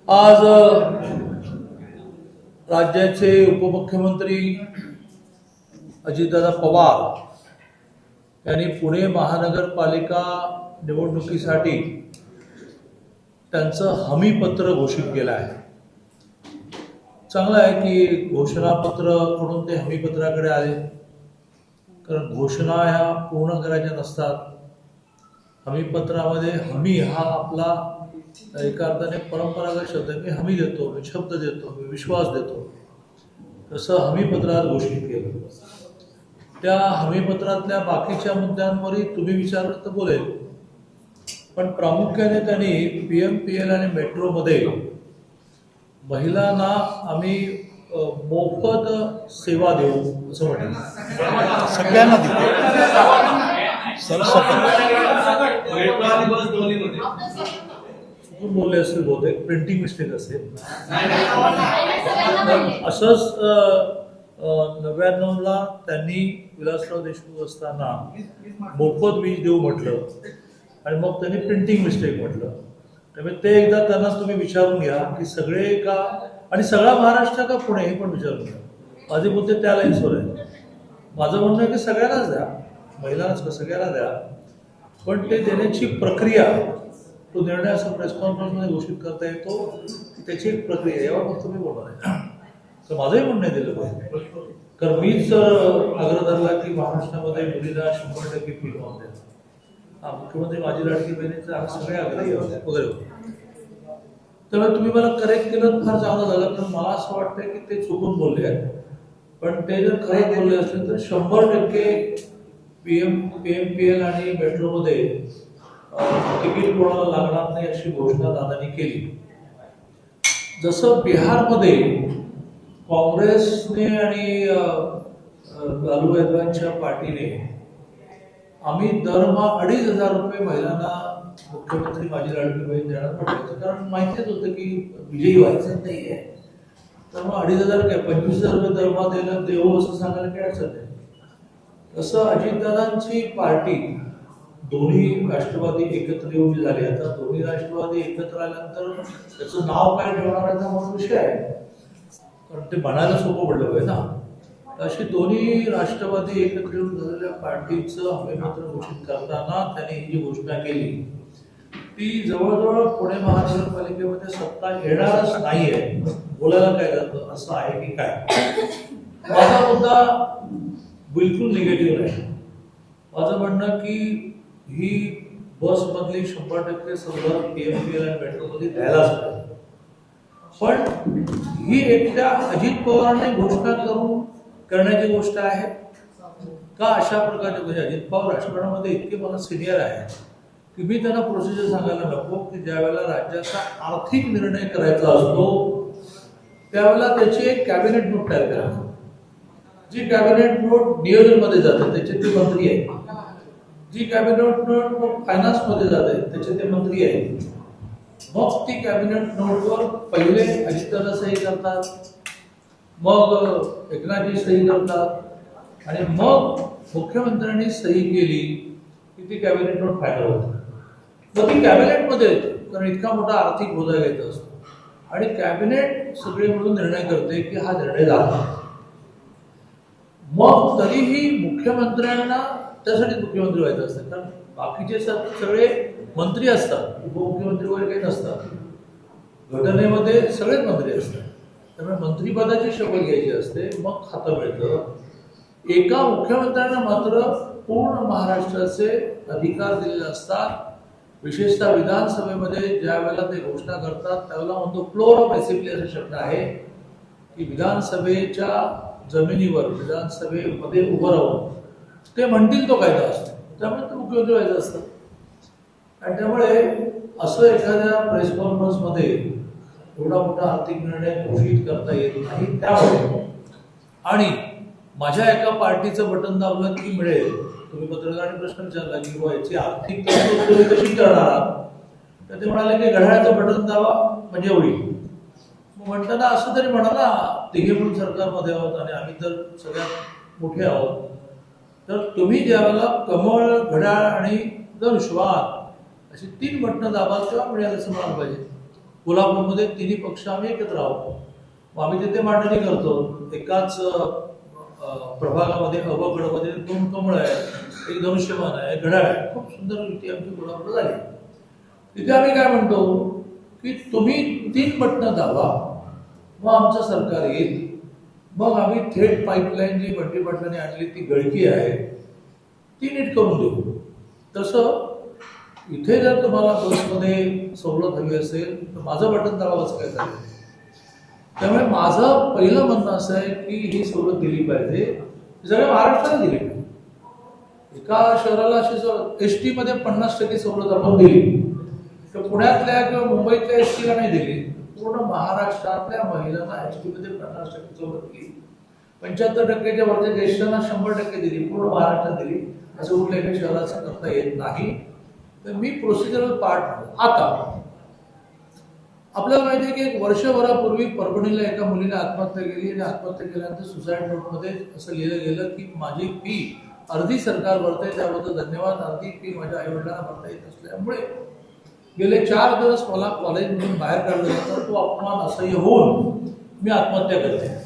आज राज्याचे उपमुख्यमंत्री अजितदादा पवार यांनी पुणे महानगरपालिका निवडणुकीसाठी त्यांचं हमीपत्र घोषित केलं आहे. चांगलं आहे की घोषणापत्र म्हणून ते हमीपत्राकडे आले, कारण घोषणा ह्या पूर्ण करायच्या नसतात. हमीपत्रामध्ये हमी हा आपला एका अर्थाने परंपरागत शब्द आहे. मी हमी देतो, मी शब्द देतो, मी विश्वास देतो, तसं हमीपत्रात घोषित केलं. त्या हमीपत्रातल्या बाकीच्या मुद्द्यांवरही तुम्ही विचारलं तर बोलेल, पण प्रामुख्याने त्यांनी PMPL आणि मेट्रोमध्ये महिलांना आम्ही मोफत सेवा देऊ असं म्हटलं. सगळ्यांना देऊ. चुकून बोलले असेल, बहुतेक प्रिंटिंग मिस्टेक असेल. असंच 99ला त्यांनी विलासराव देशमुख असताना मोफत वीज देऊ म्हटलं आणि मग त्यांनी प्रिंटिंग मिस्टेक म्हटलं. त्यामुळे ते एकदा त्यांना तुम्ही विचारून घ्या की सगळे का, आणि सगळा महाराष्ट्र का पुणे हे पण विचारून घ्या. माझे मुद्दे त्या लाईन्सवर आहे. माझं म्हणणं आहे की सगळ्यांनाच द्या, महिलांनाच का सगळ्यांना द्या, पण ते देण्याची प्रक्रिया, तो निर्णय असं प्रेस कॉन्फरन्समध्ये घोषित करता येतो, त्याची एक प्रक्रिया, यावर फक्त मी बोलणार आहे. तर माझंही म्हणणं दिलं पाहिजे, कारण मीच आग्रह धरला की महाराष्ट्रामध्ये मुलीला 100% फी लावून द्या. मुख्यमंत्री माझी लाडकी बहिणीचं आम्ही सगळे आग्रही वगैरे होते. त्यामुळे तुम्ही मला करेक्ट केलं फार चांगलं झालं, कारण मला असं वाटतं की ते चुकून बोलले आहेत. पण ते जर खरं बोलले असले तर 100% PMPL आणि मेट्रोमध्ये तिकीट कोणाला लागणार नाही अशी घोषणा दादांनी केली. जसं बिहारमध्ये काँग्रेसने आणि लालू यादवांच्या पार्टीने आम्ही दरमहा 2,500 रुपये महिलांना मुख्यमंत्री माझी लाडकी बहीण देणार म्हटलं, कारण माहितीच होतं की विजयी व्हायचं नाही आहे. तर मग 2,500 काय 25,000 रुपये दरमहा द्यायला देऊ असं सांगायला काय अडचण आहे. तसं अजितदादांची पार्टी दोन्ही राष्ट्रवादी एकत्र येऊन झाली. आता दोन्ही राष्ट्रवादी एकत्र आल्यानंतर त्याचं नाव काय ठेवणार आहे हा विषय आहे, कारण ते म्हणायला सोपं पडलं पाहिजे ना. अशी दोन्ही राष्ट्रवादी एकत्र येऊन झालेल्या पार्टीचं हमीपत्र घोषित करताना त्यांनी ही जी घोषणा केली ती जवळजवळ पुणे महानगरपालिकेमध्ये सत्ता येणारच नाहीये. बोलायला काय जातं असं आहे की काय. माझा मुद्दा बिलकुल निगेटिव्ह नाही. माझं म्हणणं की ही बसमधली 100% सवलत PMPL आणि मेट्रोमध्ये द्यायलाच पाहिजे. पण ही एकट्या अजित पवारांनी घोषणा करून करण्याची गोष्ट आहे का? अशा प्रकारच्या म्हणजे अजित पवार राजकारणामध्ये इतके मला सिनियर आहे की मी त्यांना प्रोसिजर सांगायला नको की ज्या वेळेला राज्याचा आर्थिक निर्णय करायचा असतो त्यावेळेला त्याची एक कॅबिनेट नोट तयार करायची. जी कॅबिनेट नोट नियोजनमध्ये जाते त्याचे ते मंत्री आहे. जी कॅबिनेट नोट फायनान्समध्ये जाते त्याचे ते मंत्री आहे. मग ती कॅबिनेट नोटवर पहिले अजितदादा सही करतात, मग एकनाथजी सही करतात आणि मग मुख्यमंत्र्यांनी सही केली की ती कॅबिनेट नोट फायनल होते. मग ती कॅबिनेटमध्ये येते, कारण इतका मोठा आर्थिक बोजा घ्यायचा असतो आणि कॅबिनेट सगळे मिळून निर्णय करते की हा निर्णय झाला. मग तरीही मुख्यमंत्र्यांना त्यासाठी मुख्यमंत्री व्हायचं असतं, कारण बाकीचे सगळे मंत्री असतात, उपमुख्यमंत्री वगैरे काही नसतात. घटनेमध्ये सगळेच मंत्री असतात. त्यामुळे मंत्रिपदाची शपथ घ्यायची असते, मग खातं मिळतं. एका मुख्यमंत्र्यांना मात्र पूर्ण महाराष्ट्राचे अधिकार दिलेले असतात. विशेषतः विधानसभेमध्ये ज्या वेळेला ते घोषणा करतात त्यावेळेला म्हणतो फ्लोर ऑफ असेंब्ली असा शब्द आहे की विधानसभेच्या जमिनीवर विधानसभेमध्ये उभं राहून ते म्हणतील तो कायदा असतो. त्यामुळे ते मुख्यमंत्री व्हायचं असतं. आणि त्यामुळे असं एखाद्या प्रेस कॉन्फरन्समध्ये एवढा मोठा आर्थिक निर्णय घोषित करता येत नाही. त्यामुळे आणि माझ्या एका पार्टीचं बटन दाबलं की मिळेल. तुम्ही पत्रकारांनी प्रश्न विचारला की याची आर्थिक तरतूद कशी करणार, तर ते म्हणाले की घड्याळाचं बटन दाबा म्हणजे होईल. मग म्हणताना असं तरी म्हणा ना, तिघे म्हणून सरकारमध्ये आहोत आणि आम्ही तर सगळ्यात मोठे आहोत, तर तुम्ही ज्यावेळेला कमळ, घड्याळ आणि धनुष्यबाण अशी 3 बटणं दाबाल तेव्हा मिळालं असं म्हणायला पाहिजे. कोल्हापूरमध्ये तिन्ही पक्ष आम्ही एकत्र आहोत. मग आम्ही तिथे मांडणी करतो. एकाच प्रभागामध्ये अवगडमध्ये 2 कमळ आहे, एक धनुष्यबाण आहे, घड्याळ आहे. खूप सुंदर युती आमची कोल्हापूर झाली. तिथे आम्ही काय म्हणतो की तुम्ही 3 बटणं दाबा, मग आमचं सरकार येईल. मग आम्ही थेट पाईपलाईन जी बंटी पाटलांनी आणली ती गळकी आहे ती नीट करून देऊ. तसं इथे जर तुम्हाला बसमध्ये सवलत हवी असेल तर माझं बटन दाबावंच काय झालं. त्यामुळे माझं पहिलं म्हणणं असं आहे की ही सवलत दिली पाहिजे, सगळ्या महाराष्ट्राला दिली पाहिजे. एका शहराला अशी एसटी मध्ये 50% सवलत आपण दिली, तर पुण्यातल्या किंवा मुंबईतल्या एसटीला नाही दिली. पूर्ण महाराष्ट्रातल्या महिलांना एसटी मध्ये 50% सवलत दिली. 75%च्या वरच्या ज्येष्ठांना 100% दिली. पूर्ण महाराष्ट्रात दिली. असं कुठल्या एका शहराचं करता येत नाही. तर मी प्रोसिजरल पार्ट. आता आपल्याला माहिती आहे की 1 वर्षभरापूर्वी परभणीला एका मुलीने आत्महत्या केली आणि आत्महत्या केल्यानंतर सुसाईड नोटमध्ये असं लिहिलं गेलं की माझी फी अर्धी सरकार भरते, त्याबद्दल धन्यवाद. अर्धी फी माझ्या आईवडिलांना भरता येत असल्यामुळे गेले 4 दिवस मला कॉलेजमधून बाहेर काढलं जातं. तो अपमान असह्य होऊन मी आत्महत्या करते.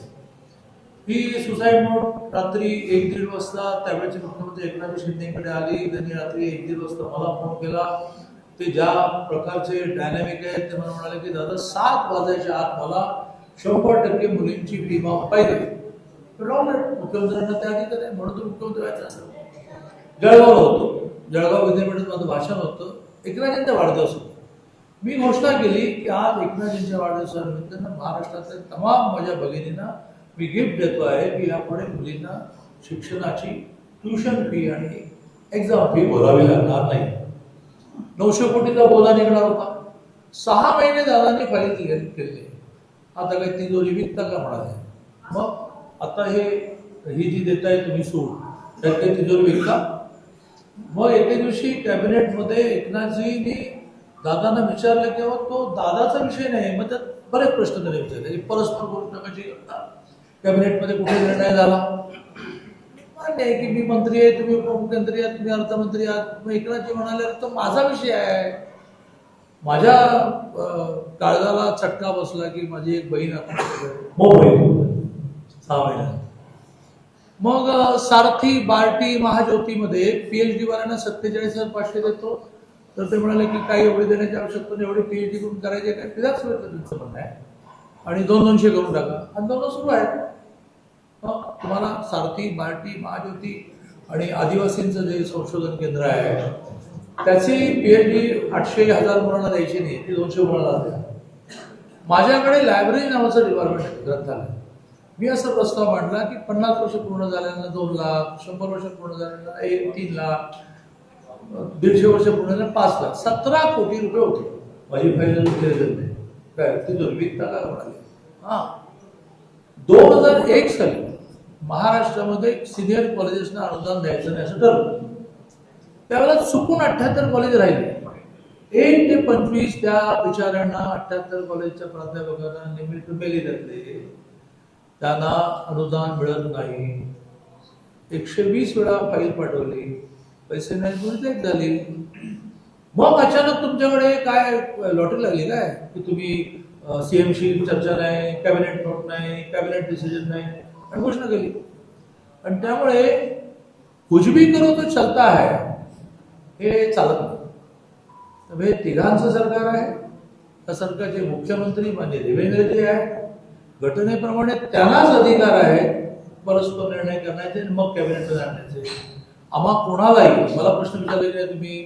ही सुसाईड नोट रात्री 1-1:30 वाजता त्यावेळेचे मुख्यमंत्री एकनाथ शिंदेकडे आली. त्यांनी रात्री 1-1:30 वाजता मला फोन केला. ते ज्या प्रकारचे डायनॅमिक आहेत ते मला म्हणाले की दादा 7 वाजायच्या आत मला 100% मुलींची फी माफ पाहिजे. मुख्यमंत्र्यांना त्या अधिकार आहे म्हणून तो मुख्यमंत्री व्हायचा असेल. जळगावला होतो. जळगाव विद्यापीठात माझं भाषण होतं. एकनाथजींचा वाढदिवस होता. मी घोषणा केली की आज एकनाथजींच्या वाढदिवसानिमित्तानं महाराष्ट्रातल्या तमाम माझ्या भगिनींना मी गिफ्ट देतो आहे की यापुढे मुलींना शिक्षणाची ट्युशन फी आणि एक्झाम फी भरावी लागणार नाही. 900 कोटीचा बोला निघणार होता. 6 महिने दादांनी फाईल केली. आता काही तिजोरी विकता का म्हणाले. मग आता ही जी देताय तुम्ही सूट, त्यात काही तिजोरी विकता. मग एके दिवशी कॅबिनेटमध्ये एकनाथजींनी दादांना विचारलं तेव्हा तो दादाचा विषय नाही. मग त्यात बरेच प्रश्न त्यांनी विचारले. परस्पर गोष्ट कशी करता, कॅबिनेटमध्ये कुठे निर्णय झाला. मान्य आहे की मी मंत्री आहे, तुम्ही उपमुख्यमंत्री आहात, तुम्ही अर्थमंत्री आहात. मग एकनाथजी म्हणाले तो माझा विषय आहे. माझ्या काळजाला चटका बसला की माझी एक बहीण मुंबईत 6 महिन्यात. मग सारथी, बार्टी, महाज्योतीमध्ये पीएचडी वाल्यांना 47,500 देतो. तर ते म्हणाले की काही एवढी देण्याची आवश्यकता नाही, एवढी पीएचडी करून करायचे काय. त्याच त्यांचं म्हणणं आहे. आणि 200-200 करून टाका. आंदोलन सुरू आहे. तुम्हाला सारथी, बार्टी, महाज्योती आणि आदिवासींचं जे संशोधन केंद्र आहे त्याची पीएचडी 800-1000 मुलांना द्यायची नाही, ती 200 मुलांना द्या. माझ्याकडे लायब्ररी नावाचं डिपार्टमेंट आहे, ग्रंथालय. मी असा प्रस्ताव मांडला की 50 वर्ष पूर्ण झाल्यानं 2 लाख, 100 वर्ष पूर्ण झाल्यानं 3 लाख, 150 वर्ष पूर्ण झाल्यानं 5 लाख, 17 कोटी रुपये होते. माझी फाईल केले काय ती दुर्विकता का म्हणाली. 2001 साली महाराष्ट्रामध्ये सिनियर कॉलेजेसना अनुदान द्यायचं नाही असं ठरलं. त्यावेळेला चुकून 78 कॉलेज राहिले. 1 ते 25 त्या बिचाऱ्यांना 78 कॉलेजच्या प्राध्यापकांना निमित्त मेली घातले. त्यांना अनुदान मिळत नाही. 120 वेळा फाईल पाठवली, पैसे नाही म्हणून झाली. मग अचानक तुमच्याकडे काय लॉटरी लागली काय की तुम्ही सीएमशी चर्चा नाही, कॅबिनेट नोट नाही, कॅबिनेट डिसिजन नाही आणि घोषणा केली. आणि त्यामुळे कुछ भी करो तो चलता है हे चालत नाही. हे तिघांचं सरकार आहे. त्या सरकारचे मुख्यमंत्री माननीय देवेंद्रजी आहे. घटनेप्रमाणे त्यांनाच अधिकार आहे परस्पर निर्णय करण्याचे आणि मग कॅबिनेटमध्ये आणण्याचे. आम्हा कोणालाही मला प्रश्न विचारलेले आहे तुम्ही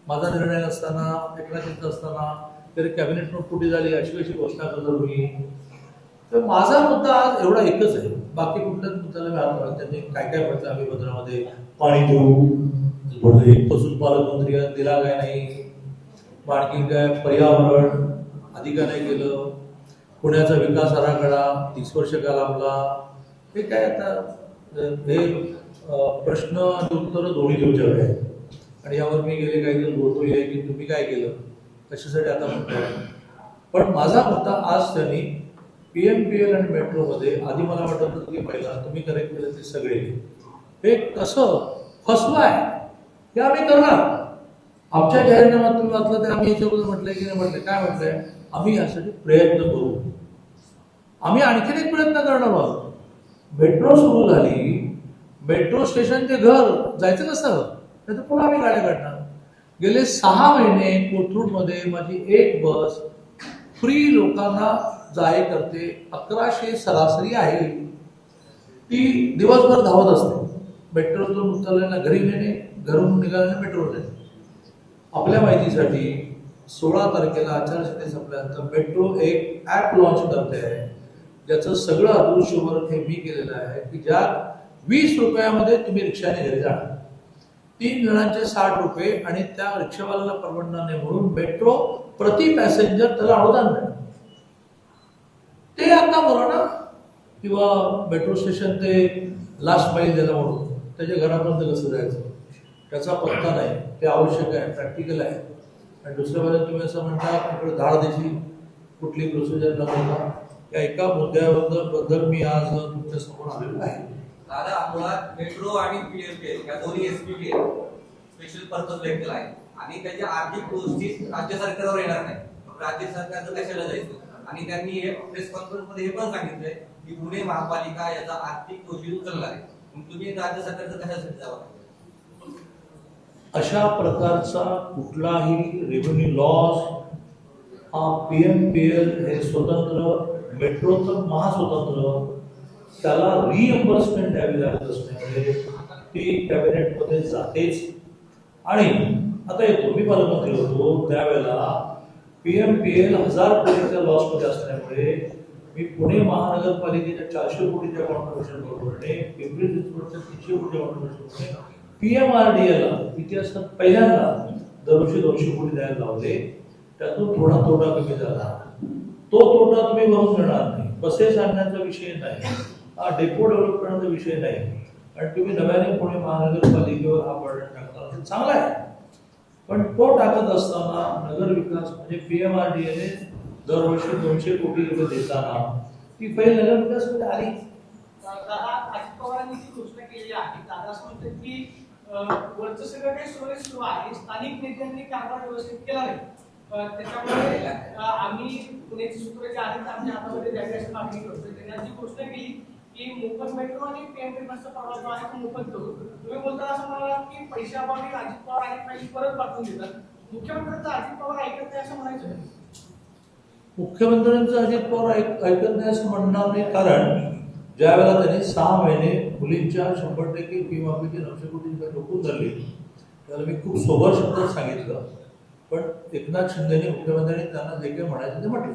माझा निर्णय नसताना, एकनाथजींचा असताना तरी कॅबिनेट नोट कुठे झाली अशी कशी घोषणा करतो तुम्ही. तर माझा मुद्दा आज एवढा एकच आहे. बाकी कुठल्याच मुद्द्याला मी हात घालत. त्यांनी काय काय म्हटलं आम्ही पत्रामध्ये पाणी देऊ, पशुपालक मंत्री दिला काय नाही, आणखी काय पर्यावरण अधिकार नाही केलं, पुण्याचा विकास आराखडा 30 वर्ष का लांबला. हे काय आता हे प्रश्न उत्तर दोन्ही देऊच्या आहे. आणि यावर मी गेले काही दिवस बोलतोय आहे की तुम्ही काय केलं कशासाठी आता म्हणतोय. पण माझा मुद्दा आज त्यांनी PMPL आणि मेट्रोमध्ये आधी मला वाटत होतं की पहिला तुम्ही करेक्ट केलं ते सगळे हे कसं फसवाय हे आम्ही करणार. आमच्या जाहीरनाम्यात तुम्ही वाचलं तर आम्ही याच्याबद्दल म्हटलंय की नाही म्हटलंय. काय म्हटलंय आम्ही यासाठी प्रयत्न करू. आम्ही आणखीन एक प्रयत्न करणार आहोत. मेट्रो सुरू झाली, मेट्रो स्टेशन ते घर जायचं कसं, नाही तर पुन्हा आम्ही गाड्या काढणार. गेले 6 महिने कोथरूडमध्ये माझी एक बस फ्री लोकांना जाय करते. 1100 सरासरी आहे. ती दिवसभर धावत असते. मेट्रोतून उतरल्यानं घरी नेणे, घरून निघाल्यानं मेट्रो नेणे. आपल्या माहितीसाठी 16 तारखेला आचारसंहिता संपल्यानंतर मेट्रो एक ॲप लॉन्च करते आहे, ज्याचं सगळं अदृश्यवर हे मी केलेलं आहे की ज्यात 20 रुपयामध्ये तुम्ही रिक्षाने घरी जाणार. 3 जणांचे 60 रुपये आणि त्या रिक्षावाल्याला परवडणार नाही म्हणून मेट्रो प्रति पॅसेंजर त्याला अनुदान मिळणार. ते आता बोला ना, किंवा मेट्रो स्टेशन ते लास्ट माईल द्यायला म्हणून त्याच्या घरापर्यंत कसं जायचं त्याचा पत्ता नाही. ते आवश्यक आहे, प्रॅक्टिकल आहे. आणि दुसऱ्या बाजूला तुम्ही असं म्हणता इकडे धाड देशी कुठली प्रोसिजर न करता या एका मुद्द्याबद्दल मी आज तुमच्या समोर आलेलो आहे. दादा, मुळात मेट्रो आणि पीएमपीएल या दोन्ही एसपीपी स्पेशल पर्पज व्हेकल आहे आणि त्याच्या आर्थिक गोष्टी राज्य सरकारवर येणार नाही. राज्य सरकारचं कशाला जायचं. आणि त्यांनी हे प्रेस कॉन्फरन्स मध्ये हे पण सांगितलंय की पुणे महापालिका याचा आर्थिक गोष्टी उचलणार आहे. मग तुम्ही राज्य सरकारचं कशासाठी जावं. अशा प्रकारचा कुठलाही रेव्हेन्यू लॉस हा पीएमपीएल हे स्वतंत्र, मेट्रोचं महास्वतंत्र, त्याला रिएम्बर्समेंट द्यावी लागत असल्यामुळे ती कॅबिनेटमध्ये जातेच. आणि आता येतो, मी पालकमंत्री होतो त्यावेळेला पीएमपीएल 1000 कोटीच्या लॉसमध्ये असल्यामुळे मी पुणे महानगरपालिकेच्या 400 कोटीच्या कॉन्ट्रिब्युशन बरोबरने पिंपरी चिंचवडच्या 300 कोटीच्या कॉन्ट्रिब्युशन पीएमआरडीएला इतिहासात पहिल्यांदा दरवर्षी 200 कोटी द्यायला लावले. त्यातून थोडा तोटा कमी झाला. तो तोटा तुम्ही भरून घेणार नाही. बसेस आणण्याचा विषय नाही, हा डेपो डेव्हलप करण्याचा विषय नाही. आणि तुम्ही नव्याने पुणे महानगरपालिकेवर हा बर्डन टाकता ते चांगला आहे. पण तो टाकत असताना नगर विकास म्हणजे पीएमआरडीएने दरवर्षी 200 कोटी रुपये देताना ती पहिली नगर विकासमध्ये आली. अजित पवारांनी जी घोषणा केली आहे, दादा असं म्हणतात की वरचं सगळं काही सुरू आहे, स्थानिक नेत्यांनी कारभार व्यवस्थित केला नाही. त्याच्यामुळे आम्ही पुण्याची सूत्र जे आहेत आमच्या हातामध्ये द्यावी अशी मागणी करतोय. त्यांनी जी घोषणा केली की मोफत मेट्रो आणि पीएमपी बसचा प्रवास जो आहे तो मोफत करू. तुम्ही बोलताना असं म्हणाला की पैशाअभावी अजित पवार आणि पैसे परत पाठवून देतात. मुख्यमंत्र्यांचं अजित पवार ऐकत नाही असं म्हणायचं. मुख्यमंत्र्यांचं अजित पवार ऐकत नाही असं म्हणणार नाही. कारण ज्या वेळेला त्यांनी 6 महिने मुलींच्या 100% फी माफीची 900 कोटी रोखून धरली त्याला मी खूप सोबर शब्दात सांगितलं. पण एकनाथ शिंदेने मुख्यमंत्र्यांनी त्यांना जे काही म्हणायचं ते म्हटलं.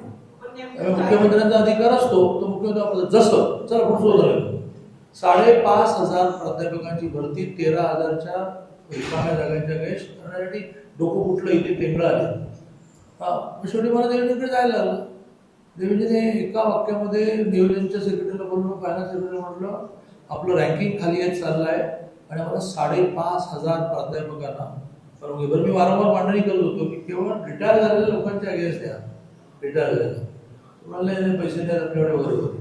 मुख्यमंत्र्यांचा अधिकार असतो तो मुख्यमंत्री जसं चला पुढचं झालं 5,500 प्राध्यापकांची भरती 13,000च्या रिकाम्या जागांच्या गैश करण्यासाठी डोकं कुठलं इथे पेंगळं आले. शेवटी मला देवेंद्रकडे जायला लागलं. देवेंद्रने एका वाक्यामध्ये नियोजनच्या सेक्रेटरीला बोललो, फायनान्स सेक्रेटरीला म्हटलं आपलं रँकिंग खाली येत चाललं आहे आणि मला 5,500 प्राध्यापकांना परवानगी. बरं मी वारंवार मांडणी करत होतो की केवळ रिटायर झालेल्या लोकांच्या अगेन्स्ट द्या. रिटायर झालेलं तुम्हाला पैसे द्या आपल्याकडे वगैरे होते.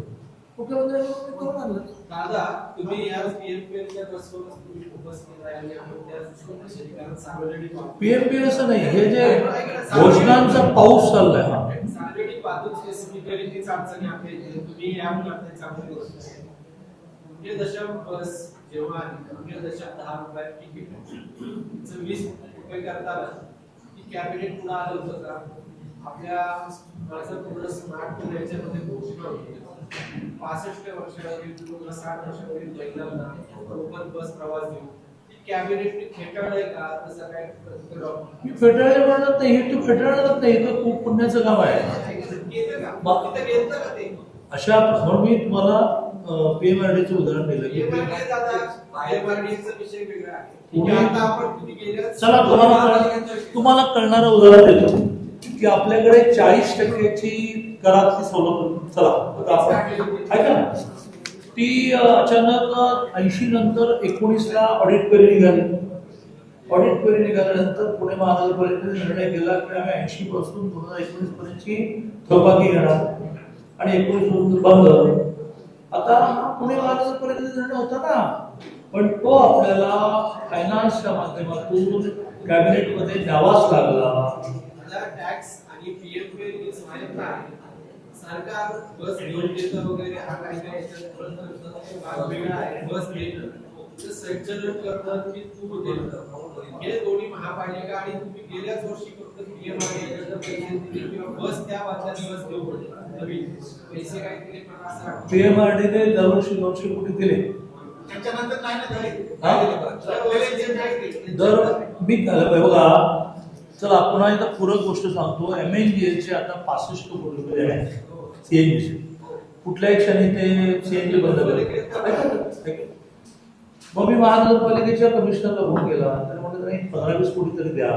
मुख्यमंत्र्यांनी करून आणलं. दादा, तुम्ही या पीएमपीएलच्या बसवर तुम्ही फोकस केला आणि आपण त्या दृष्टिकोनासाठी कारण सार्वजनिक पीएमपीएल असं नाही, हे जे घोषणांचा पाऊस चाललाय हा सार्वजनिक वाहतूक स्पीकरीचीच अडचणी आपल्या तुम्ही या मुलाखतीत चांगली गोष्ट आहे. मुख्य दशक बस जेव्हा मुख्य दशक 10 रुपये तिकीट 20 रुपये करताना ती कॅबिनेट पुन्हा आलं होतं का. आपल्या माझं पूर्ण स्मार्ट फोन याच्यामध्ये घोषणा होती 65 वर्षावरील किंवा 60 वर्षावरील महिलांना मोफत बस प्रवास देऊ. कॅबिनेटने फेटाळलंय का तसं काय फेटाळले म्हणत नाही. हे तू फेटाळत नाही, तर खूप पुण्याचं काम आहे. अशा म्हणून मी तुम्हाला पीएमआरडीचं उदाहरण दिलं की चला तुम्हाला कळणारं उदाहरण देतो की आपल्याकडे 40% कराची सवलत. चला आता आपण ऐका ना, ती अचानक 80 नंतर 19ला ऑडिट क्वेरी निघाली. ऑडिट क्वेरी निघाल्यानंतर पुणे महानगरपालिकेने निर्णय केला की आम्ही 80 पासून 2019 पर्यंतची थकबाकी घेणार आणि 19 पासून बंद. आता पुणे महानगरपालिकेचा निर्णय होता ना, पण तो आपल्याला फायनान्सच्या माध्यमातून कॅबिनेटमध्ये द्यावाच लागला. टॅक्स आणि पीएमपीएल प्रयत्न आहे. सरकार बस घेऊन देतं वगैरे हा काही काही भाग वेगळा आहे. बस देतं तर संचलन करतं की तू देतं हे दोन्ही महापालिका आणि तुम्ही गेल्याच वर्षी फक्त PMRD पैसे दिले किंवा बस त्या वाच्यात बस देऊ नवीन पैसे काय दिले पण असं वाटतं PMRD ने दरवर्षी 200 कोटी दिले. त्याच्यानंतर काय दर मी बघा चला पुन्हा एकदा पूरक गोष्ट सांगतो. MNGL चे आता 65 कोटी रुपये आहे CNG. कुठल्याही क्षणी ते CNG बंद करेल. मग मी महानगरपालिकेच्या कमिशनरला फोन केला त्याने म्हटलं नाही 15-20 कोटी तरी द्या.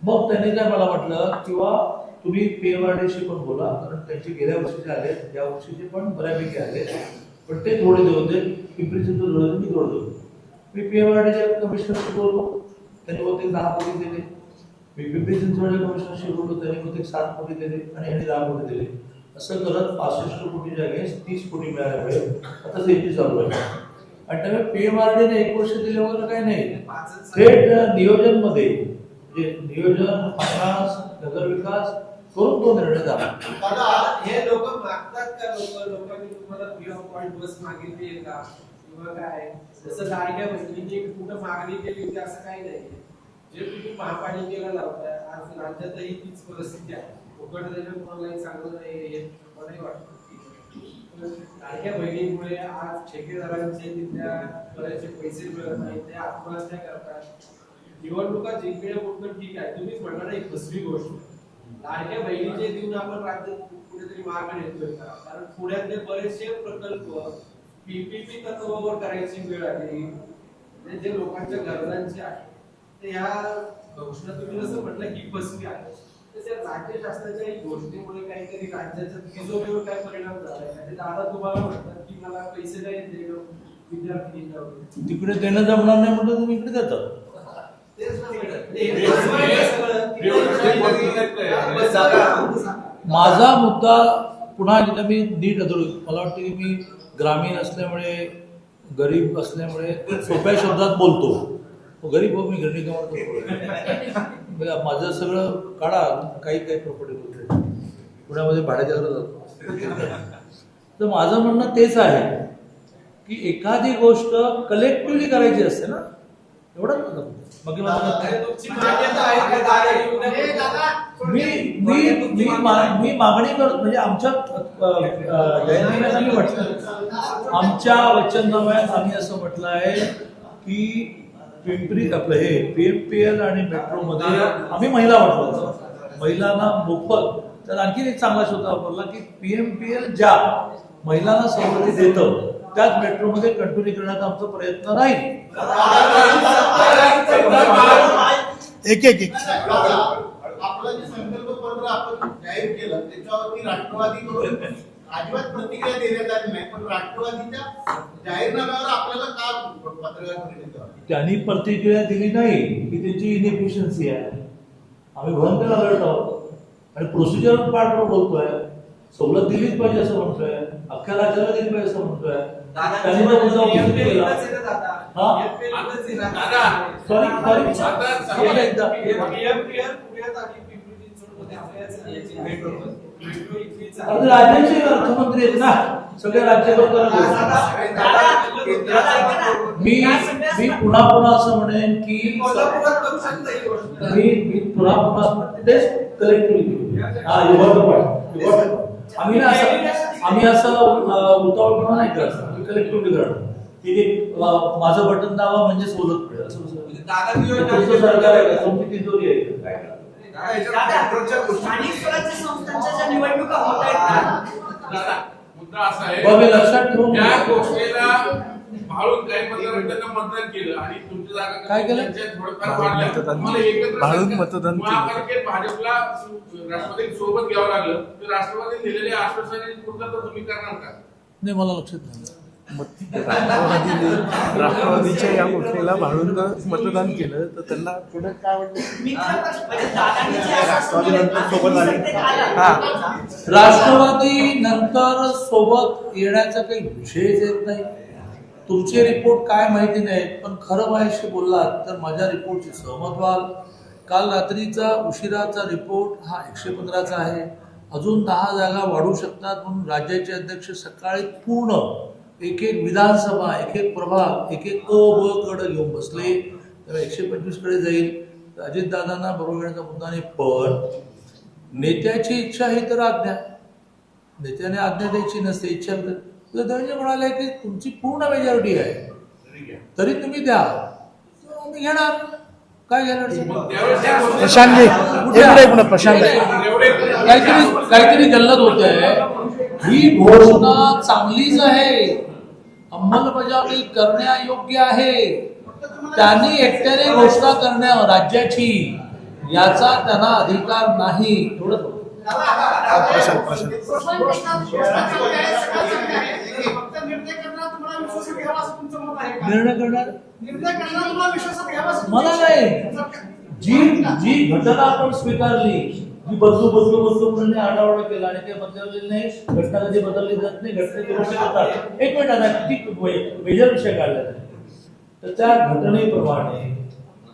मग त्याने काय मला म्हटलं किंवा तुम्ही PMRDशी पण बोला कारण त्यांचे गेल्या वर्षीचे आले या वर्षीचे पण बऱ्यापैकी आले पण ते थोडे देऊ दे पिंपरी चिंचवड मी थोडं देऊ. मी PMRDच्या कमिशनरशी बोललो त्यांनी बहुतेक 10 कोटी दिले. मी पिंपरी चिंचवडच्या कमिशनरशी बोललो त्यांनी बहुतेक 7 कोटी दिले आणि यांनी 10 कोटी दिले. असं करत 65 कोटीच्या अगेन्स्ट 30 कोटी मिळाल्यामुळे आता CNG चालू आहे. आणि त्यामुळे PMRD ने 1 वर्ष दिले वगैरे काही नाही. थेट नियोजन मध्ये म्हणजे नियोजन फायनान्स नगर विकास करून तो निर्णय झाला. हे लोक मागतात का लोकांनी तुम्हाला फ्री ऑफ पॉइंट बस मागितली आहे का किंवा काय जसं लाडक्या बहिणीने कुठं मागणी केली होती असं काही नाही. जे तुम्ही महापालिकेला लावताय आज राज्यातही तीच परिस्थिती आहे. फुकट देणं कोणालाही चांगलं नाही हे मलाही वाटतं. लाडक्या बहिणीमुळे आज ठेकेदारांचे तिथल्या बरेचसे पैसे मिळत नाही ते आत्महत्या करतात. निवडणुका जिंकणे कुठं ठीक आहे तुम्हीच म्हणणार एक फसवी गोष्ट लाडक्या बहिणीचे देऊन आपण राज्यात कुठेतरी मार्ग नेतोय का कारण पुण्यातले बरेचसे प्रकल्प PPP तत्वावर करायची वेळ आली जे लोकांच्या गरजांचे आहे ते ह्या घोषणा तुम्ही जसं म्हटलं की फसवी आहे त्या राज्य शासनाच्या एक गोष्टीमुळे काहीतरी राज्याच्या तिजोरीवर काय परिणाम झालाय म्हणजे दादा तुम्हाला म्हणतात की मला पैसे नाही देणं विद्यार्थी तिकडे देणं जमणार नाही म्हणून तुम्ही इकडे देतात. माझा मुद्दा पुन्हा एकदा मी नीट अधरू मला वाटतं की मी ग्रामीण असल्यामुळे गरीब असल्यामुळे सोप्या शब्दात बोलतो. गरीब हो मी घरणी कमावतो माझं सगळं काढा काही काही प्रॉपर्टी होते पुण्यामध्ये भाड्याच्या घरात जातो. तर माझं म्हणणं तेच आहे की एखादी गोष्ट कलेक्टिव्हली करायची असते ना एवढंच मग मी मागणी करत म्हणजे आमच्या जाहीरनाम्यात आम्ही म्हटलं आमच्या वचननाम्यात आम्ही असं म्हटलं आहे की पिंपरी आपलं हे PMPL आणि मेट्रोमध्ये आम्ही महिला वाटलो महिलांना मोफत. तर आणखी एक चांगला शब्द वापरला की PMPL ज्या महिलांना सवलती देतं त्याच मेट्रोमध्ये कंटिन्यू करण्याचा आमचा प्रयत्न राहील. एक आपलं जे संकल्पपत्र आपण जाहीर केलं त्याच्यावरती राष्ट्रवादीकडून अजिबात प्रतिक्रिया देण्यात आली नाही पण राष्ट्रवादीच्या जाहीरनाम्यावर आपल्याला का पत्रकार परिषद त्यांनी प्रतिक्रिया दिली नाही की त्याची इनएफिशियन्सी आहे. आम्ही भयंकर अलर्ट आहोत आणि प्रोसिजर पार्ट बोलतोय सवलत दिलीच पाहिजे असं म्हणतोय अख्ख्या राज्याला दिली पाहिजे असं म्हणतोय. त्यांनी तो मुद्दा उपस्थित केला. राज्याचे अर्थमंत्री आहेत ना सगळे राज्य मी पुन्हा पुन्हा असं म्हणेन की मी पुन्हा पुन्हा तेच कलेक्टिव्हिटी आम्ही असं उतावळपणा नाही करत कलेक्टिव्हिटी करणार की माझं बटन दावा म्हणजे सोलत मिळेल असं सरकार आहे का तुमची तिजोरी आहे काय स्थानिक स्वराज्य संस्थांच्या ज्या निवडणुका होत आहेत ना मुद्दा असा आहे लक्षात ठेवून या गोष्टीला भाळून काही मतदारांना मतदान केलं आणि तुमच्या जागा काय केलं? थोडंफार वाढल्या भाळून मतदान भाजपला राष्ट्रवादी सोबत घ्यावं लागलं तर राष्ट्रवादी दिलेल्या आश्वासनाची पूर्तता तुम्ही करणार का? नाही मला लक्षात नाही. राष्ट्रवादीच्या या गोष्टीला भाळून मतदान केलं तर त्यांना पुढे काय राष्ट्रवादी नंतर सोबत येण्याचा काही विषयच येत नाही. तुमचे रिपोर्ट काय माहिती नाही पण खरं माझ्याशी बोललात तर माझ्या रिपोर्टची सहमत व्हाल. काल रात्रीचा उशिराचा रिपोर्ट हा 115चा आहे. अजून 10 जागा वाढू शकतात म्हणून राज्याचे अध्यक्ष सकाळी पूर्ण एक एक विधानसभा, एक एक प्रभाग, एक एक ब कडे घेऊन बसले. तेव्हा 125 कडे जाईल. अजितदादांना बरोबर घेण्याचा मुद्दा नाही, पण नेत्याची इच्छा ही तर आज्ञा. नेत्याने आज्ञा द्यायची नसते, इच्छा तर धनंजय म्हणाले की तुमची पूर्ण मेजॉरिटी आहे तरी तुम्ही द्या, आम्ही घेणार. काय घेणार? प्रशांतजी इकडे पुन्हा प्रशांत काहीतरी गल्लत होत आहे. ही घोषणा चांगलीच आहे, अंमलबजावणी करण्यायोग्य आहे. त्यांनी एकट्याने घोषणा करण्या राज्याची याचा त्यांना अधिकार नाही. एवढंच होतं. प्रशांत घोषणा चांगली आहे, सगळं चांगलं आहे. फक्त निर्णय करणार तुम्हाला विश्वासात घ्यावा असं तुमचं मत आहे का? निर्णय करणार निर्णय करणार तुम्हाला विश्वासात घ्यावा असं मला नाही. जी घटना आपण स्वीकारली, जी बदलू म्हणणे आढावा केला आणि ते बदललेली नाही. घटना कधी बदलली जात नाही. घटनेचे विषय होतात. एक मिनिट आता किती मेजर विषय काढला नाही. तर त्या घटनेप्रमाणे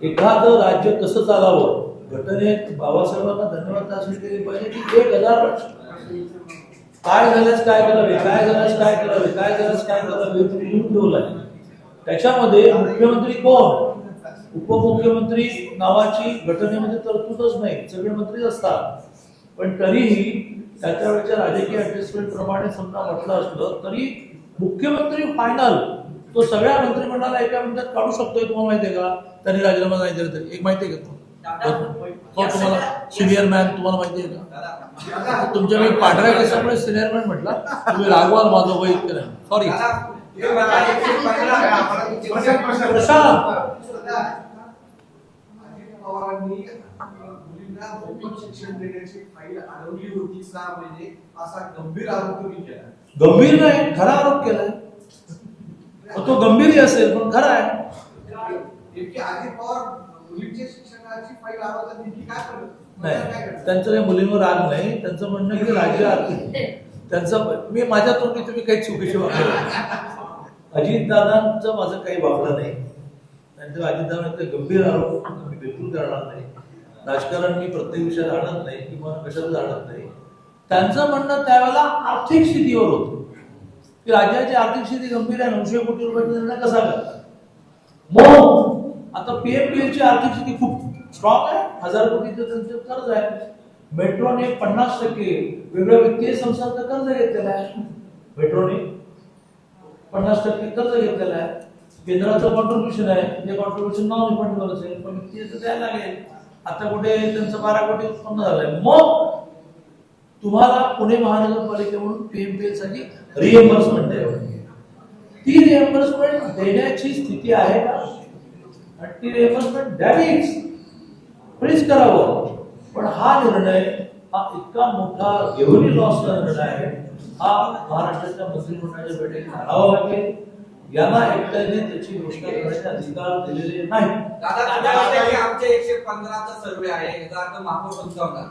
एखादं राज्य कसं चालावं, घटनेत बाबासाहेबांना धन्यवाद असले केले पाहिजे की 1000 वर्ष काय झाल्यास काय करावे, काय झाल्यास काय करावे, काय झाल्यास काय करावे लिहून ठेवलंय. त्याच्यामध्ये मुख्यमंत्री कोण, उपमुख्यमंत्री नावाची घटनेमध्ये तरतूदच नाही. सगळे मंत्रीच असतात. पण तरीही त्याच्या वेळेच्या राजकीय ऍडजस्टमेंट प्रमाणे समजा म्हटलं असलं तरी मुख्यमंत्री फायनल तो सगळ्या मंत्रिमंडळाला एका मिनिटात काढू शकतोय. तुम्हाला माहितीये का? त्यांनी राजीनामा नाही दिला तरी. एक माहितीये का कोण तुम्हाला सिनियर मॅन तुम्हाला माहितीये का? तुमच्या मी पांढऱ्या केसामुळे सिनियर मॅन म्हटला, तुम्ही रागवाल माझं वय इतकं नाही. सॉरी प्रशांत. पवारांनी मुलींना मोफत शिक्षण देण्याची फाईल अडवली होती 6 महिने असा गंभीर आरोप तुम्ही केला. गंभीर नाही, खरा आरोप केलाय. तो गंभीरही असेल पण खरा आहे. नेमकी अजित पवार मुलींच्या शिक्षणाची फाईल अडवतात, नेमकी काय करत नाही, त्यांचं काही मुलींवर राग नाही. त्यांचं म्हणणं की राज्य आर्थिक त्यांचं मी माझ्या तोंडी तुम्ही काही चुकीचे वापरले. अजितदादांचं माझं काही वापरलं नाही. त्यांचं अजितदादांचे गंभीर आरोप मी बिलकुल करणार नाही. राजकारण मी प्रत्येक विषयात आणत नाही किंवा कशाला आणत नाही. त्यांचं म्हणणं त्यावेळेला आर्थिक स्थितीवर होतं की राज्याची आर्थिक स्थिती गंभीर आहे. 900 कोटी रुपयाचा निर्णय कसा करतात. मग आता PMPL ची आर्थिक स्थिती खूप स्ट्रॉंग आहे. 1000 कोटीचं त्यांचं कर्ज आहे. मेट्रोने 50% वेगळ्या वित्तीय संस्थांचं कर्ज घेतलेलं आहे. मेट्रोने 50% कर्ज घेतलेलं आहे. केंद्राचं कॉन्ट्रीब्युशन आहे. ते कॉन्ट्रीब्युशन नॉन रिफंडेबल असेल पण वित्तीयचं द्यायला लागेल. आता कुठे त्यांचं 12 कोटी उत्पन्न झालंय. मग तुम्हाला पुणे महानगरपालिकेकडून PMPL साठी रिएम्बर्समेंट आहे. ती रिएम्बर्समेंट देण्याची स्थिती आहे का? आणि ती रिएम्बर्समेंट द्यावीच, प्लीज करावं. पण हा निर्णय हा इतका मोठा एव्हरी लॉसचा निर्णय आहे. हा महाराष्ट्राच्या मंत्रिमंडळाच्या बैठकीत आढावा लागेल. यांना एकट्याने त्याची घोषणा करण्याचे अधिकार दिलेले नाही. आमचे 115चा सर्वे आहे, याचा अर्थ महापौर 55.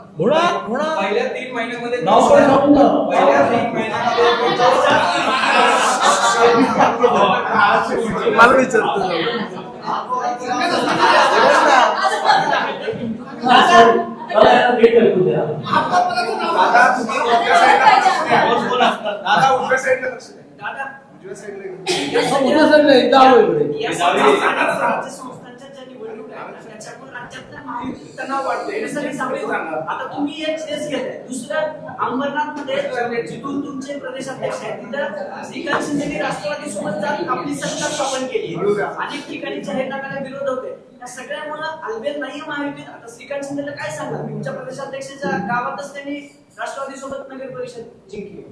पहिल्या 3 महिन्यामध्ये नाव पण सांगू का? पहिल्या 3 महिन्यामध्ये मला विचारतो आता तुम्ही एक केस घेताय. दुसरं अंबरनाथ मध्ये जिथून तुमचे प्रदेशाध्यक्ष आहेत तिथं श्रीकांत शिंदे राष्ट्रवादी सोबत जात आपली सत्ता स्थापन केली. अनेक ठिकाणी जाहीरनाम्याला विरोध होते. या सगळ्यामुळे अलबेल नाहीये महायुतीत. आता श्रीकांत शिंदेला काय सांगा, तुमच्या प्रदेशाध्यक्षाच्या गावातच त्यांनी राष्ट्रवादी सोबत नगर परिषद जिंकली.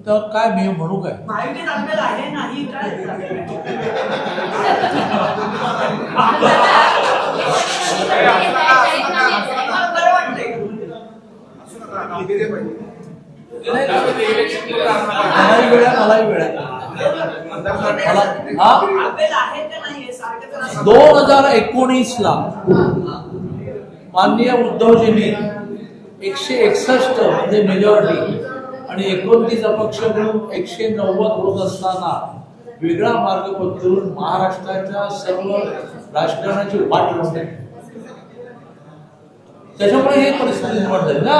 तर काय मी म्हणू काय? महायुतीत अलबेल आहे नाही काय बरं वाटतंय मलाही वेळ आहे, मलाही वेळ आहे. 2019ला माननीय उद्धवजींनी 161 म्हणजे मेजॉरिटी आणि 29 अपक्ष मिळून 190 होत असताना वेगळा मार्ग पत्करून महाराष्ट्राच्या सर्व राजकारणाची वाट लावून त्याच्यामुळे ही परिस्थिती निर्माण झाली ना.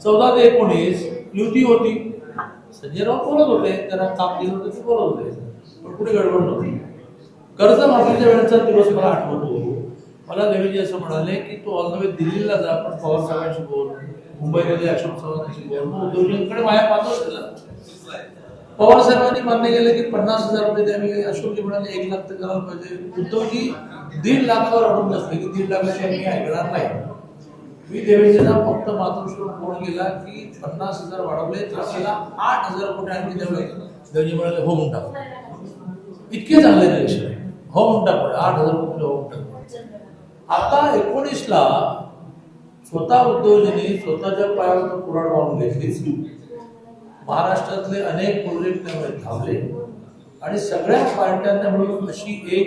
14 ते 19 युती होती. संजय राऊत बोलत होते, त्यांना काम दिलं होतं ते बोलत होते, पण कुठे गडबड नव्हती. कर्जमाफीच्या वेळेचा दिवस मला आठवतो. मला देवेंद्रजी असं म्हणाले की तू ऑल द वे दिल्लीला जा, पण पवार साहेबांशी बोल, मुंबईमध्ये अशोक चव्हाणांशी बोल. मग उद्धवजींकडे माझ्या पाठवलं दिला. पवार साहेबांनी मान्य केलं की 50,000 रुपये द्यावे. अशोकजी म्हणाले 1 लाख तर करायला पाहिजे. उद्धवजी 1.5 लाखावर अडून बसले की 1.5 लाखाशिवाय मी ऐकणार नाही. मी देवेंद्रजींना फक्त मातृश्वर फोन केला की 50,000 वाढवले तर आपल्याला 8,000 कोटी आणखी द्यावे. देवेंद्रजी म्हणाले हो म्हणून टाक. इतके चांगले नाही, हो म्हणून टाक, 8,000 कोटी हो म्हणून टाक. आता 19ला स्वतः उद्धवजींनी स्वतःच्या पायावर कुऱ्हाड वाहून घेतली. महाराष्ट्रातले अनेक प्रोजेक्ट धावले आणि सगळ्या पार्ट्यांना मिळून अशी एक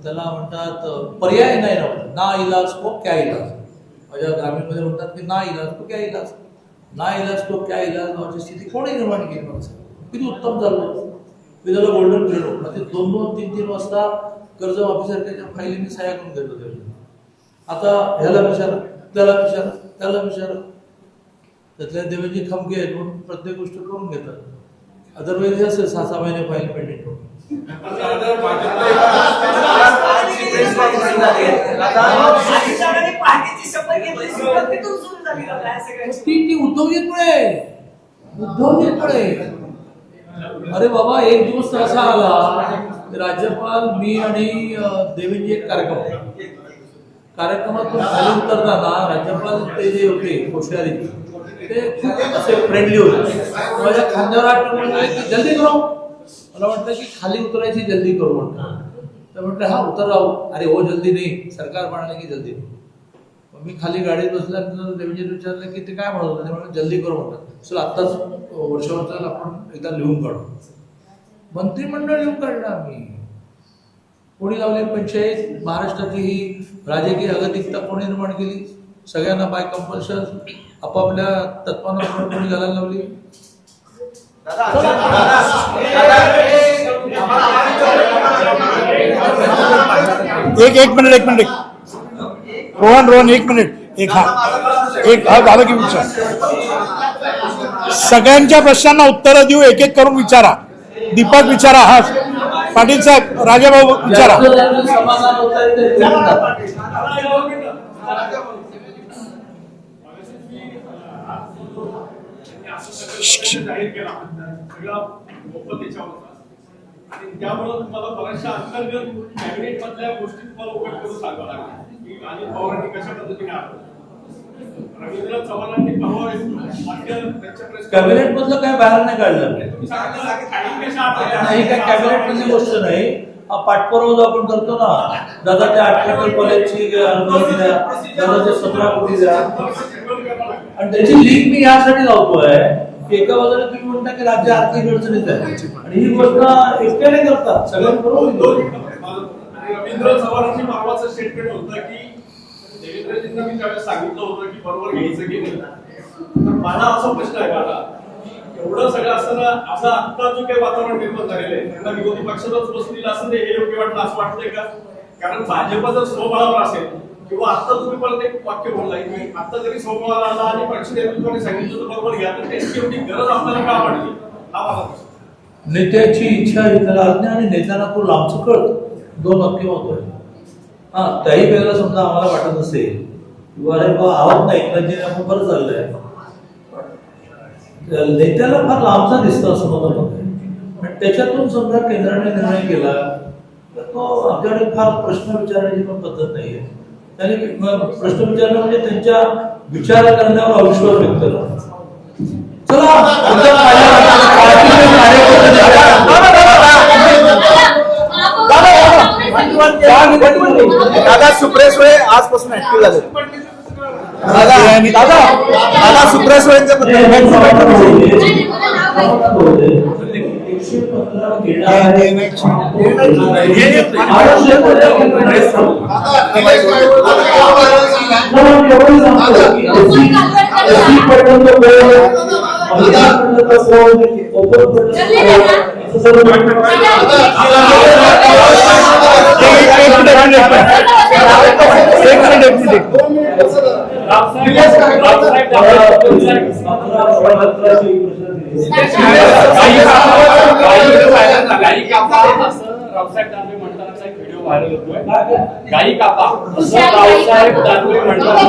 त्याला म्हणतात पर्याय नाही नव्हता. ना इलाज को क्या इलाज. माझ्या ग्रामीणमध्ये म्हणतात की ना इलाज को क्या इलाज. ना इलाज को क्या इलाज नावाची स्थिती कोणी निर्माण केली माणसं. किती उत्तम झालं. मी त्याला गोल्डन पिरियड होतं. ते 2-2, 3-3 वाजता कर्जमाफीसारख्या फायली मी सह्या करून घेत होते. आता ह्याला विचारा, त्याला विचारा, त्याला विचारा. त्यातल्या देवेंद्रजी खमके आहेत म्हणून प्रत्येक गोष्ट करून घेतात. अदरवाईज असेल 6-6 महिने फाईल पेंडिंग होती. ती उद्धवजींमुळे. अरे बाबा, एक दिवस तर असा आला राज्यपाल, मी आणि देवेंद्रजी एक कार्यक्रमातून खाली उतरताना राज्यपाल ते जे होते कोश्यारी ते खूप असे फ्रेंडली होते. माझ्या खांद्यावर हात म्हटले की जल्दी करो. मला म्हटलं की खाली उतरायची जल्दी करू म्हटलं. तर म्हटलं हा उतर राहू. अरे हो जल्दी नाही, सरकार म्हणाले की जल्दी. मग मी खाली गाडीत बसल्यानंतर देवेंद्रजी विचारलं की ते काय म्हणत होते. ते म्हणून जल्दी करू म्हटलं. चल आत्ताच वर्षावर आपण एकदा लिहून काढू. मंत्रिमंडळ लिहून काढलं आम्ही. कोणी लावली पंचायत. महाराष्ट्राची ही राजकीय अगतिकता कोणी निर्माण केली. सगळ्यांना बाय कंपल्शन आपापल्या तत्वांना कोणी घालायला लावली. एक मिनिट रोहन 1 मिनिट. एक हा झालं की विचार. सगळ्यांच्या प्रश्नांना उत्तरं देऊ. एक एक करून विचारा. दीपक विचारा. हा पाटील साहेब, राजाभाऊ विचारा. आणि त्यामुळे तुम्हाला बऱ्याचशा अंतर्गत कॅबिनेट मधल्या गोष्टी तुम्हाला उघड करून सांगावं लागेल की अजित पवारांनी कशा पद्धतीने रवींद्र चव्हाणांनी कॅबिनेट मधलं काय बाहेर नाही काढलं. नाही, काय कॅबिनेट मधली गोष्ट नाही. पाठपुरावा जो आपण करतो ना, दादाच्या आर्टिकल कॉलेजची दादाच्या 17 कोटी द्या, आणि त्याची लिंक मी यासाठी लावतोय की एका बाजूला तुम्ही म्हणता की राज्य आर्थिक अडचणीत आहे आणि ही गोष्ट एकट्याने करतात सगळ्यांबरोबर. रवींद्र चव्हाणांनी मागवाचं स्टेटमेंट होतं की देवेंद्रजींना मी त्यावेळेस सांगितलं होतं की बरोबर घ्यायचं की नाही. तर मला असा प्रश्न आहे माझा, एवढं सगळं असताना असं आता जो काही वातावरण निर्माण झालेलं आहे त्यांना विरोधी पक्षातच बसलेलं असं हे योग्य वाटलं असं वाटतंय का? कारण भाजप जर स्वबळावर असेल किंवा आता तुम्ही परत एक वाक्य बोललाय की आता जरी स्वबळावर आला आणि पक्ष नेतृत्वाने सांगितलं तर बरोबर घ्या, तर त्याची एवढी गरज आपल्याला का वाटली? हा माझा प्रश्न. नेत्याची इच्छा ही त्याला आज्ञा आणि नेत्यांना तो लांबच कळत. 2 वाक्य होतोय. हा, त्याही वेळेला समजा आम्हाला वाटत असेल किंवा अरे बा आहोत नाही इंग्रजीने आपण बरं चाललंय, नेत्याला फार लांबचा दिसतो असं मला म्हणतंय. त्याच्यातून समजा केंद्राने निर्णय केला तर तो आपल्याकडे फार प्रश्न विचारण्याची पण पद्धत नाहीये. त्याने प्रश्न विचारणं म्हणजे त्यांच्या विचार करण्यावर अविश्वास व्यक्त करतो. चला दादा सुप्रिया सुळे आजपासून ऍक्टिव्ह झाले. दादा सुप्रिया सुळेंच्या निलेश गाई कापा असं रावसाहेब दानवे म्हणतानाचा एक व्हिडिओ व्हायरल होतोय. गाई कापा असं रावसाहेब दानवे म्हणताना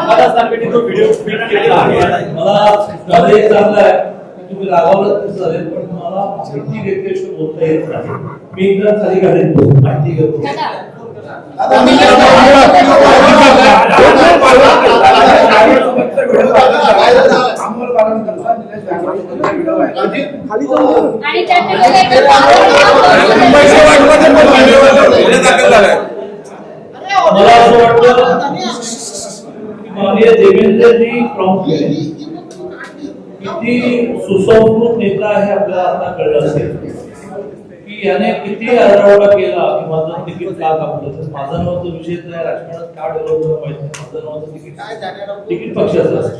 बऱ्याच दानवेंनी तो व्हिडिओ ट्विट केलेला आहे. मला एक चांगलं आहे तुम्ही रागावलं तर चालेल, पण मला माहिती घेतल्याशिवाय बोलता येत नाही. मी एकदा खाली गाडीत माहिती घेतो. मला असं वाटतं माननीय देवेंद्रजी प्रॉम्प्टली किती सुसंस्कृत नेता आहे आपल्याला आता कळलं असेल की याने किती आरडाओरडा केला की माझं तिकीट का कापलं. तर माझा नावाचा विषय नाही, राजकारणात का डेव्हलप माहित नाही. माझं नावाचं तिकीट पक्षाचं असतं.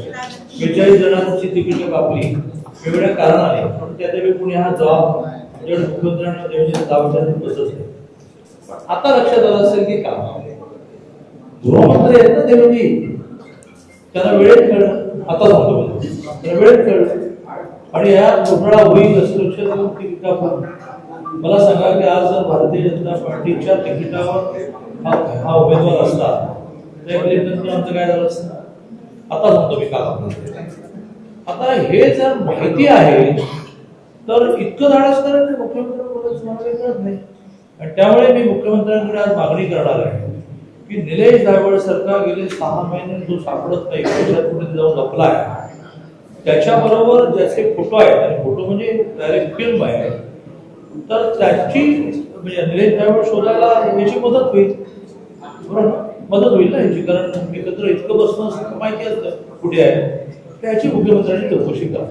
42 जणांची तिकीट कापली वेगवेगळ्या कारणाने, पण त्याच्यापैकी कुणी हा जबाब जर मुख्यमंत्र्यांना देवेंद्र दावशाने बसत नाही. आता लक्षात आलं असेल की का गृहमंत्री आहेत ना देवेंद्रजी, त्यांना वेळेत कळलं. आता सांगतो त्यांना वेळेत कळलं आणि या घोटाळा होईल असं लक्षात येऊन तिकीट कापून. मला सांगा की आज जर भारतीय जनता पार्टीच्या तिकिटावर हा उमेदवार असता तर आमचं काय झालं असतं. आता सांगतो मी का. आता हे जर माहिती आहे तर इतकं धाडस करायचं मुख्यमंत्र्यांकडे मला काही कळत नाही. आणि त्यामुळे मी मुख्यमंत्र्यांकडे आज मागणी करणार आहे की निलेश दायवळ सरकार गेले 6 महिने जो सापडत नाही, देशात कुठे जाऊन लपलाय, त्याच्याबरोबर ज्याचे फोटो आहेत आणि फोटो म्हणजे डायरेक्ट फिल्म आहे, तर त्याची म्हणजे निलेश दायवळ शोधायला याची मदत होईल. बरोबर मदत होईल ना याची, कारण एकत्र इतकं बसणं असं माहिती असतं कुठे आहे. त्याची मुख्यमंत्र्यांनी चौकशी करा.